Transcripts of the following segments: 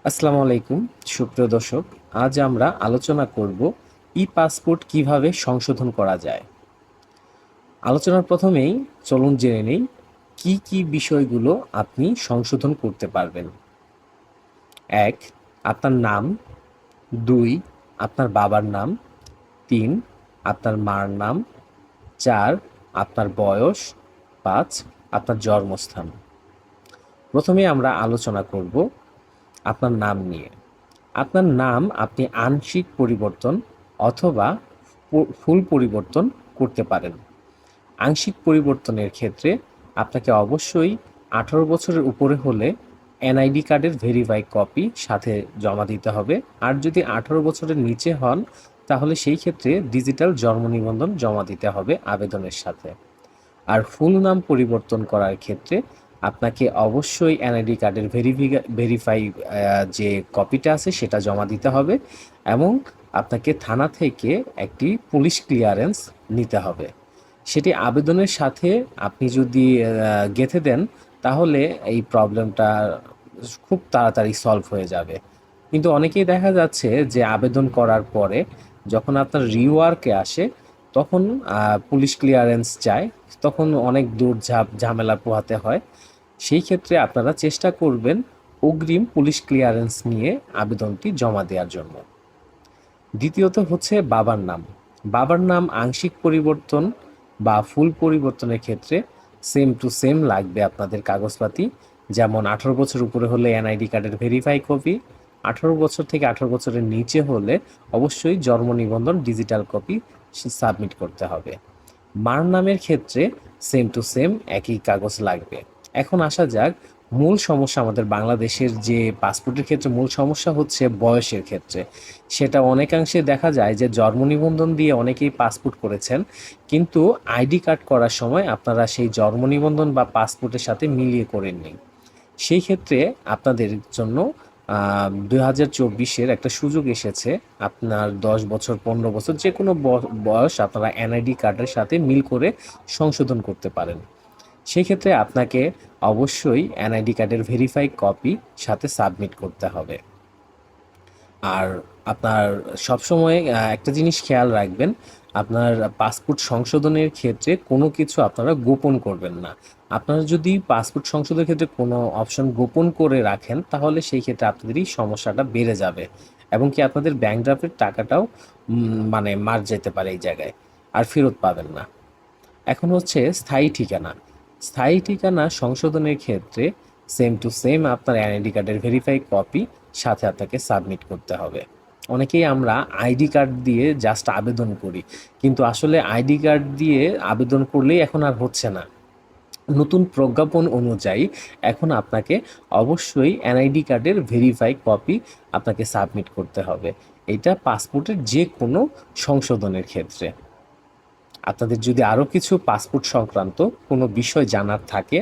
আসসালামু আলাইকুম সুপ্রিয় দর্শক। আজ আমরা আলোচনা করব ই পাসপোর্ট কিভাবে সংশোধন করা যায়। আলোচনার প্রথমেই চলুন জেনে নেই কি কি বিষয়গুলো আপনি সংশোধন করতে পারবেন। ১, আপনার নাম। ২, আপনার বাবার নাম। ৩, আপনার মার নাম। ৪, আপনার বয়স। ৫, আপনার জন্মস্থান। প্রথমে আমরা আলোচনা করব আপনার নাম নিয়ে। আপনার নাম আপনি আংশিক পরিবর্তন অথবা ফুল পরিবর্তন করতে পারেন। আংশিক পরিবর্তনের ক্ষেত্রে আপনাকে অবশ্যই ১৮ বছরের উপরে হলে এনআইডি কার্ডের ভেরিফাই কপি সাথে জমা দিতে হবে। আর যদি ১৮ বছরের নিচে হন তাহলে সেই ক্ষেত্রে ডিজিটাল জন্ম নিবন্ধন জমা দিতে হবে আবেদনের সাথে। আর ফুল নাম পরিবর্তন করার ক্ষেত্রে আপনাকে অবশ্যই এনআইডি কার্ডের ভেরিফাই যে কপিটা আছে সেটা জমা দিতে হবে এবং আপনাকে থানা থেকে একটি পুলিশ ক্লিয়ারেন্স নিতে হবে। সেটি আবেদনের সাথে আপনি যদি গেঁথে দেন তাহলে এই প্রবলেমটা খুব তাড়াতাড়ি সলভ হয়ে যাবে। কিন্তু অনেকেই দেখা যাচ্ছে যে আবেদন করার পরে যখন আপনার রিওয়ার্কে আসে তখন পুলিশ ক্লিয়ারেন্স চায়, তখন অনেক দৌড়ঝাঁপ ঝামেলা পোহাতে হয়। সেই ক্ষেত্রে আপনারা চেষ্টা করবেন অগ্রিম পুলিশ ক্লিয়ারেন্স নিয়ে আবেদনটি জমা দেওয়ার জন্য। দ্বিতীয়ত হচ্ছে বাবার নাম। বাবার নাম আংশিক পরিবর্তন বা ফুল পরিবর্তনের ক্ষেত্রে সেম টু সেম লাগবে আপনাদের কাগজপাতি। যেমন ১৮ বছর উপরে হলে এনআইডি কার্ডের ভেরিফাই কপি, ১৮ বছর থেকে ১৮ বছরের নিচে হলে অবশ্যই জন্ম নিবন্ধন ডিজিটাল কপি সাবমিট করতে হবে। মার নামের ক্ষেত্রে সেম টু সেম একই কাগজ লাগবে। এখন আসা যাক মূল সমস্যা, আমাদের বাংলাদেশের যে পাসপোর্টের ক্ষেত্রে মূল সমস্যা হচ্ছে বয়সের ক্ষেত্রে। সেটা অনেকাংশে দেখা যায় যে জন্ম নিবন্ধন দিয়ে অনেকেই পাসপোর্ট করেছেন, কিন্তু আইডি কার্ড করার সময় আপনারা সেই জন্ম নিবন্ধন বা পাসপোর্টের সাথে মিলিয়ে করেননি। সেই ক্ষেত্রে আপনাদের জন্য ২০২৪-এর একটা সুযোগ এসেছে। আপনার ১০ বছর ১৫ বছর যে কোনো বয়স আপনারা এনআইডি কার্ডের সাথে মিল করে সংশোধন করতে পারেন। সেক্ষেত্রে আপনাকে অবশ্যই এনআইডি কার্ডের ভেরিফাই কপি সাথে সাবমিট করতে হবে। আর আপনার সবসময় একটা জিনিস খেয়াল রাখবেন, আপনার পাসপোর্ট সংশোধনের ক্ষেত্রে কোনো কিছু আপনারা গোপন করবেন না। আপনারা যদি পাসপোর্ট সংশোধনের ক্ষেত্রে কোনো অপশন গোপন করে রাখেন তাহলে সেই ক্ষেত্রে আপনাদেরই সমস্যাটা বেড়ে যাবে এবং কি আপনাদের ব্যাংক ড্রাফটের টাকাটাও মানে মার যেতে পারে এই জায়গায়, আর ফেরত পাবেন না। এখন হচ্ছে স্থায়ী ঠিকানা। স্থায়ী ঠিকানা সংশোধনের ক্ষেত্রে সেম টু সেম আপনার এনআইডি কার্ডের ভেরিফাই কপি সাথে আপনাকে সাবমিট করতে হবে। অনেকেই আমরা আইডি কার্ড দিয়ে জাস্ট আবেদন করি, কিন্তু আসলে আইডি কার্ড দিয়ে আবেদন করলেই এখন আর হচ্ছে না। নতুন প্রজ্ঞাপন অনুযায়ী এখন আপনাকে অবশ্যই এনআইডি কার্ডের ভেরিফাই কপি আপনাকে সাবমিট করতে হবে। এটা পাসপোর্টের যে কোনো সংশোধনের ক্ষেত্রে। আপনাদের যদি আরও কিছু পাসপোর্ট সংক্রান্ত কোনো বিষয় জানার থাকে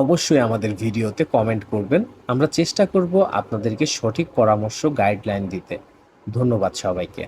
অবশ্যই আমাদের ভিডিওতে কমেন্ট করবেন। আমরা চেষ্টা করব আপনাদেরকে সঠিক পরামর্শ গাইডলাইন দিতে। ধন্যবাদ সবাইকে।